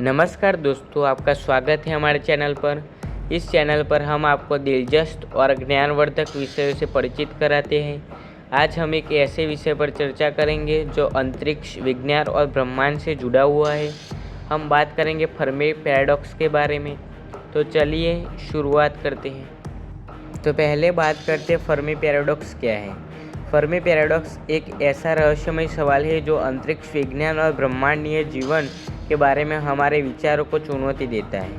नमस्कार दोस्तों, आपका स्वागत है हमारे चैनल पर। इस चैनल पर हम आपको दिलचस्प और ज्ञानवर्धक विषयों से परिचित कराते हैं। आज हम एक ऐसे विषय पर चर्चा करेंगे जो अंतरिक्ष, विज्ञान और ब्रह्मांड से जुड़ा हुआ है। हम बात करेंगे फर्मी पैराडॉक्स के बारे में। तो चलिए शुरुआत करते हैं। तो पहले बात करते हैं फर्मी पैराडॉक्स क्या है। फर्मी पैराडॉक्स एक ऐसा रहस्यमय सवाल है जो अंतरिक्ष, विज्ञान और ब्रह्मांडीय जीवन के बारे में हमारे विचारों को चुनौती देता है।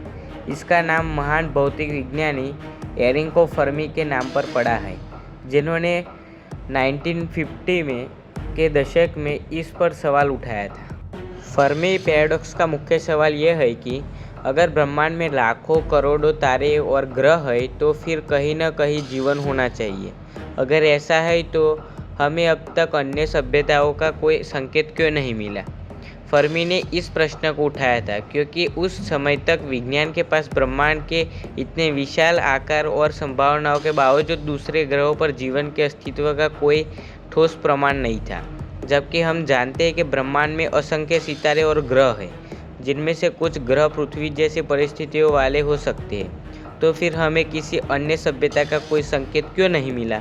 इसका नाम महान भौतिक विज्ञानी एरिको फर्मी के नाम पर पड़ा है, जिन्होंने 1950 के दशक में इस पर सवाल उठाया था। फर्मी पैराडॉक्स का मुख्य सवाल यह है कि अगर ब्रह्मांड में लाखों करोड़ों तारे और ग्रह हैं तो फिर कहीं न कहीं जीवन होना चाहिए। अगर ऐसा है तो हमें अब तक अन्य सभ्यताओं का कोई संकेत क्यों नहीं मिला। फर्मी ने इस प्रश्न को उठाया था क्योंकि उस समय तक विज्ञान के पास ब्रह्मांड के इतने विशाल आकार और संभावनाओं के बावजूद दूसरे ग्रहों पर जीवन के अस्तित्व का कोई ठोस प्रमाण नहीं था। जबकि हम जानते हैं कि ब्रह्मांड में असंख्य सितारे और ग्रह हैं, जिनमें से कुछ ग्रह पृथ्वी जैसी परिस्थितियों वाले हो सकते हैं, तो फिर हमें किसी अन्य सभ्यता का कोई संकेत क्यों नहीं मिला।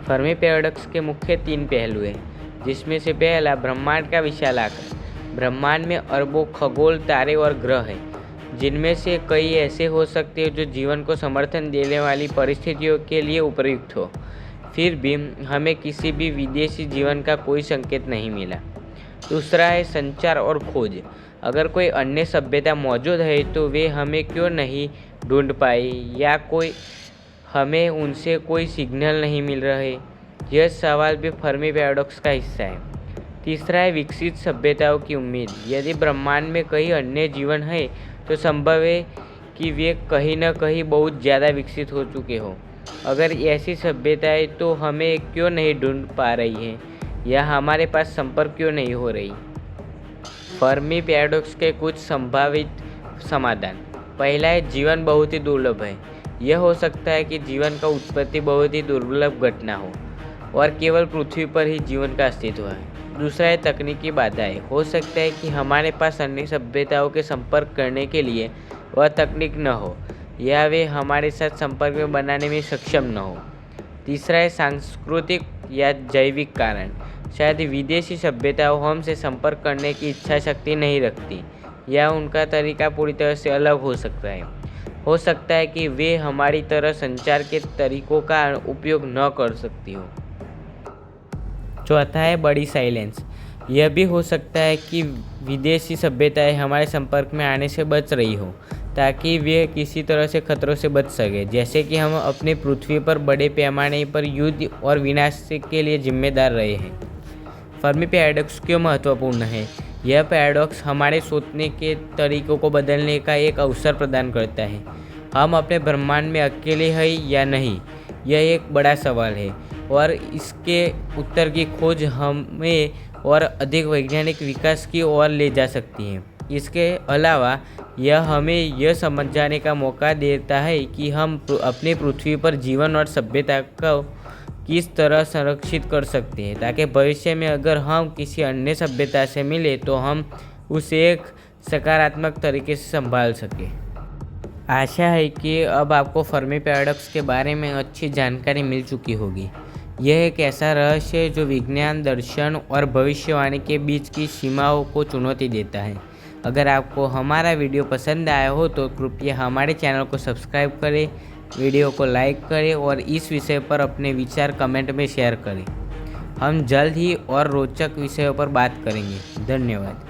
फर्मी पैराडॉक्स के मुख्य 3 पहलू हैं, जिसमें से पहला ब्रह्मांड का विशाल आकार। ब्रह्मांड में अरबों खगोल, तारे और ग्रह हैं, जिनमें से कई ऐसे हो सकते हैं जो जीवन को समर्थन देने वाली परिस्थितियों के लिए उपयुक्त हो। फिर भी हमें किसी भी विदेशी जीवन का कोई संकेत नहीं मिला। दूसरा है संचार और खोज। अगर कोई अन्य सभ्यता मौजूद है तो वे हमें क्यों नहीं ढूंढ पाई, या हमें उनसे कोई सिग्नल नहीं मिल रहे। यह सवाल भी फर्मी पैराडॉक्स का हिस्सा है। तीसरा है विकसित सभ्यताओं की उम्मीद। यदि ब्रह्मांड में कहीं अन्य जीवन है तो संभव है कि वे कहीं न कहीं बहुत ज़्यादा विकसित हो चुके हों। अगर ऐसी सभ्यताएं तो हमें क्यों नहीं ढूंढ पा रही हैं, या हमारे पास संपर्क क्यों नहीं हो रही। फर्मी पैराडॉक्स के कुछ संभावित समाधान। पहला है जीवन बहुत ही दुर्लभ है। यह हो सकता है कि जीवन का उत्पत्ति बहुत ही दुर्लभ घटना हो और केवल पृथ्वी पर ही जीवन का अस्तित्व है। दूसरा है तकनीकी बाधाएं। हो सकता है कि हमारे पास अन्य सभ्यताओं के संपर्क करने के लिए वह तकनीक न हो, या वे हमारे साथ संपर्क में बनाने में सक्षम न हो। तीसरा है सांस्कृतिक या जैविक कारण। शायद विदेशी सभ्यताओं हमसे संपर्क करने की इच्छा शक्ति नहीं रखती, या उनका तरीका पूरी तरह से अलग हो सकता है। हो सकता है कि वे हमारी तरह संचार के तरीकों का उपयोग न कर सकती हो। चौथा है बड़ी साइलेंस। यह भी हो सकता है कि विदेशी सभ्यताएं हमारे संपर्क में आने से बच रही हो, ताकि वे किसी तरह से खतरों से बच सके, जैसे कि हम अपनी पृथ्वी पर बड़े पैमाने पर युद्ध और विनाश के लिए जिम्मेदार रहे हैं। फर्मी पैराडॉक्स क्यों महत्वपूर्ण है। यह पैराडॉक्स हमारे सोचने के तरीकों को बदलने का एक अवसर प्रदान करता है। हम अपने ब्रह्मांड में अकेले हैं या नहीं, यह एक बड़ा सवाल है, और इसके उत्तर की खोज हमें और अधिक वैज्ञानिक विकास की ओर ले जा सकती है। इसके अलावा यह हमें यह समझ जाने का मौका देता है कि हम अपनी पृथ्वी पर जीवन और सभ्यता को किस तरह संरक्षित कर सकते हैं, ताकि भविष्य में अगर हम किसी अन्य सभ्यता से मिले तो हम उसे एक सकारात्मक तरीके से संभाल सकें। आशा है कि अब आपको फर्मी पैराडॉक्स के बारे में अच्छी जानकारी मिल चुकी होगी। यह एक ऐसा रहस्य है जो विज्ञान, दर्शन और भविष्यवाणी के बीच की सीमाओं को चुनौती देता है। अगर आपको हमारा वीडियो पसंद आया हो तो कृपया हमारे चैनल को सब्सक्राइब करें, वीडियो को लाइक करें और इस विषय पर अपने विचार कमेंट में शेयर करें। हम जल्द ही और रोचक विषयों पर बात करेंगे। धन्यवाद।